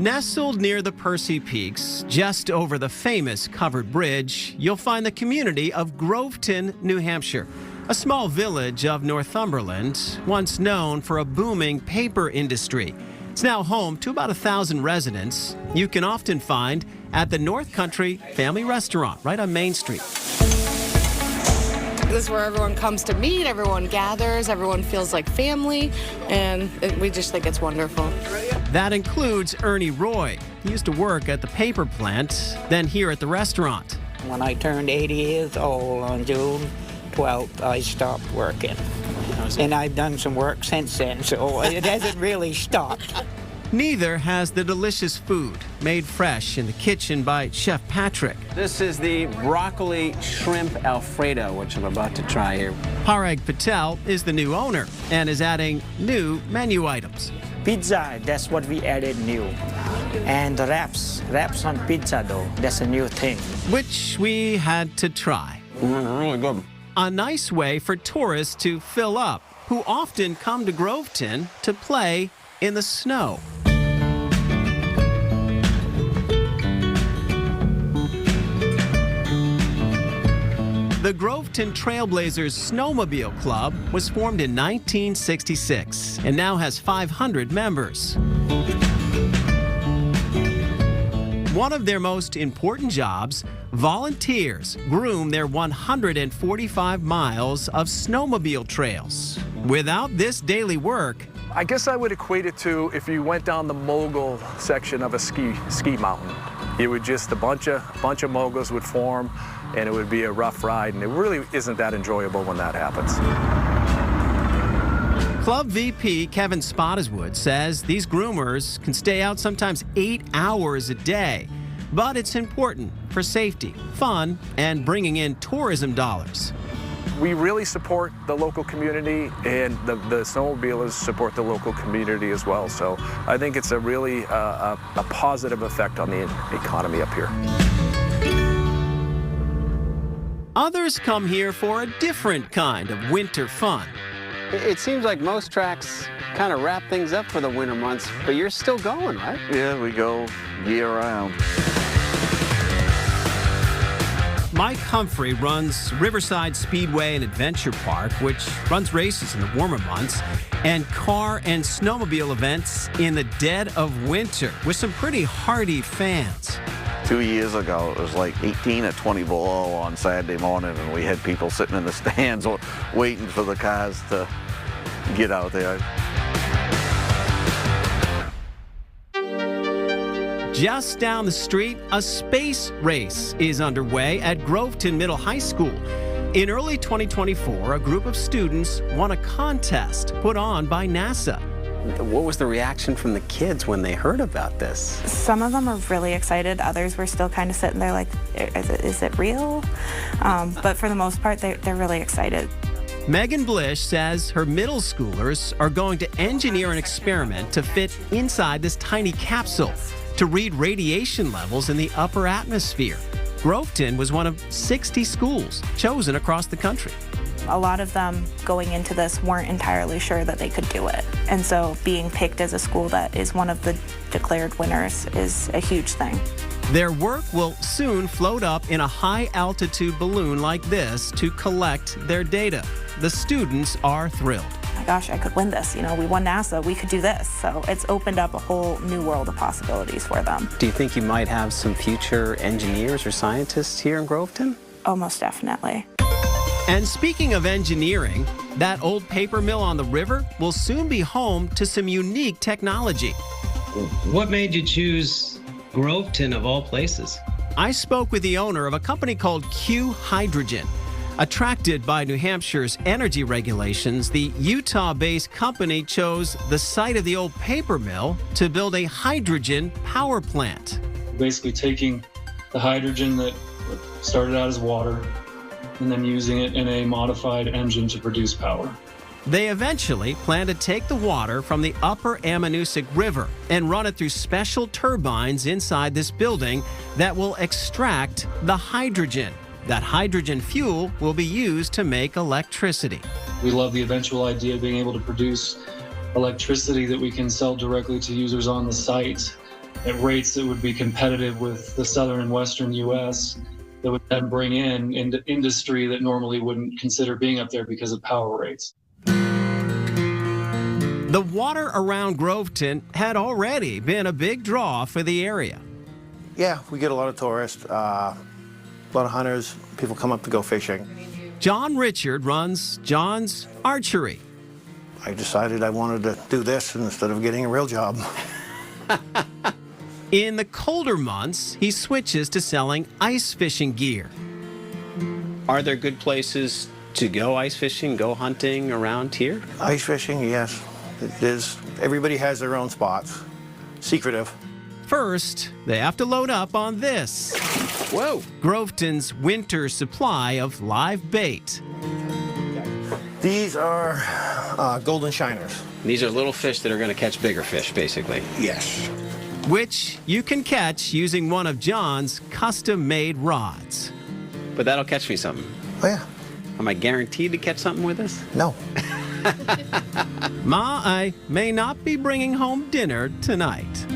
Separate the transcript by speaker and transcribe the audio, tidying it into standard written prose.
Speaker 1: Nestled near the Percy Peaks, just over the famous covered bridge, you'll find the community of Groveton, New Hampshire, a small village of Northumberland, once known for a booming paper industry. It's now home to about 1,000 residents. You can often find at the North Country Family Restaurant right on Main Street.
Speaker 2: This is where everyone comes to meet, everyone gathers, everyone feels like family, and we just think it's wonderful.
Speaker 1: That includes Ernie Roy. He used to work at the paper plant, then here at the restaurant.
Speaker 3: When I turned 80 years old on June 12th, I stopped working. And I've done some work since then, so it hasn't really stopped.
Speaker 1: Neither has the delicious food made fresh in the kitchen by Chef Patrick.
Speaker 4: This is the broccoli shrimp Alfredo, which I'm about to try here.
Speaker 1: Parag Patel is the new owner and is adding new menu items.
Speaker 3: Pizza, that's what we added new. And wraps on pizza though, that's a new thing.
Speaker 1: Which we had to try.
Speaker 4: Really good.
Speaker 1: A nice way for tourists to fill up, who often come to Groveton to play in the snow. The Groveton Trailblazers Snowmobile Club was formed in 1966 and now has 500 members. One of their most important jobs, volunteers groom their 145 miles of snowmobile trails. Without this daily work,
Speaker 5: I guess I would equate it to if you went down the mogul section of a ski mountain. It would just a bunch of moguls would form, and it would be a rough ride, and it really isn't that enjoyable when that happens.
Speaker 1: Club VP Kevin Spottiswoode says these groomers can stay out sometimes 8 hours a day, but it's important for safety, fun, and bringing in tourism dollars.
Speaker 5: We really support the local community, and the snowmobilers support the local community as well. So I think it's a really a positive effect on the economy up here.
Speaker 1: Others come here for a different kind of winter fun.
Speaker 4: It seems like most tracks kind of wrap things up for the winter months, but you're still going, right?
Speaker 6: Yeah, we go year-round.
Speaker 1: Mike Humphrey runs Riverside Speedway and Adventure Park, which runs races in the warmer months, and car and snowmobile events in the dead of winter with some pretty hardy fans.
Speaker 6: 2 years ago, it was like 18 or 20 below on Saturday morning, and we had people sitting in the stands waiting for the cars to get out there.
Speaker 1: Just down the street, a space race is underway at Groveton Middle High School. In early 2024, a group of students won a contest put on by NASA.
Speaker 4: What was the reaction from the kids when they heard about this?
Speaker 7: Some of them are really excited. Others were still kind of sitting there like, is it real? But for the most part, they're really excited.
Speaker 1: Megan Blish says her middle schoolers are going to engineer an experiment to fit inside this tiny capsule to read radiation levels in the upper atmosphere. Groveton was one of 60 schools chosen across the country.
Speaker 7: A lot of them going into this weren't entirely sure that they could do it. And so being picked as a school that is one of the declared winners is a huge thing.
Speaker 1: Their work will soon float up in a high-altitude balloon like this to collect their data. The students are thrilled.
Speaker 7: My gosh, I could win this. You know, we won NASA, we could do this. So it's opened up a whole new world of possibilities for them.
Speaker 4: Do you think you might have some future engineers or scientists here in Groveton?
Speaker 7: Oh, most definitely.
Speaker 1: And speaking of engineering, that old paper mill on the river will soon be home to some unique technology.
Speaker 8: What made you choose Groveton of all places?
Speaker 1: I spoke with the owner of a company called Q Hydrogen. Attracted by New Hampshire's energy regulations, the Utah-based company chose the site of the old paper mill to build a hydrogen power plant.
Speaker 9: Basically taking the hydrogen that started out as water and then using it in a modified engine to produce power.
Speaker 1: They eventually plan to take the water from the upper Ammonoosuc River and run it through special turbines inside this building that will extract the hydrogen. That hydrogen fuel will be used to make electricity.
Speaker 9: We love the eventual idea of being able to produce electricity that we can sell directly to users on the site at rates that would be competitive with the southern and western U.S. that would then bring in industry that normally wouldn't consider being up there because of power rates.
Speaker 1: The water around Groveton had already been a big draw for the area.
Speaker 10: Yeah, we get a lot of tourists, a lot of hunters. People come up to go fishing.
Speaker 1: John Richard runs John's Archery.
Speaker 10: I decided I wanted to do this instead of getting a real job.
Speaker 1: In the colder months, he switches to selling ice fishing gear. Are there good places to go ice fishing, go hunting around here?
Speaker 10: Ice fishing, yes. It is. Everybody has their own spots. Secretive.
Speaker 1: First, they have to load up on this. Whoa! Groveton's winter supply of live bait.
Speaker 10: These are golden shiners.
Speaker 4: These are little fish that are going to catch bigger fish, basically.
Speaker 10: Yes.
Speaker 1: Which you can catch using one of John's custom-made rods.
Speaker 4: But that'll catch me something.
Speaker 10: Oh, yeah.
Speaker 4: Am I guaranteed to catch something with this?
Speaker 10: No.
Speaker 1: Ma, I may not be bringing home dinner tonight.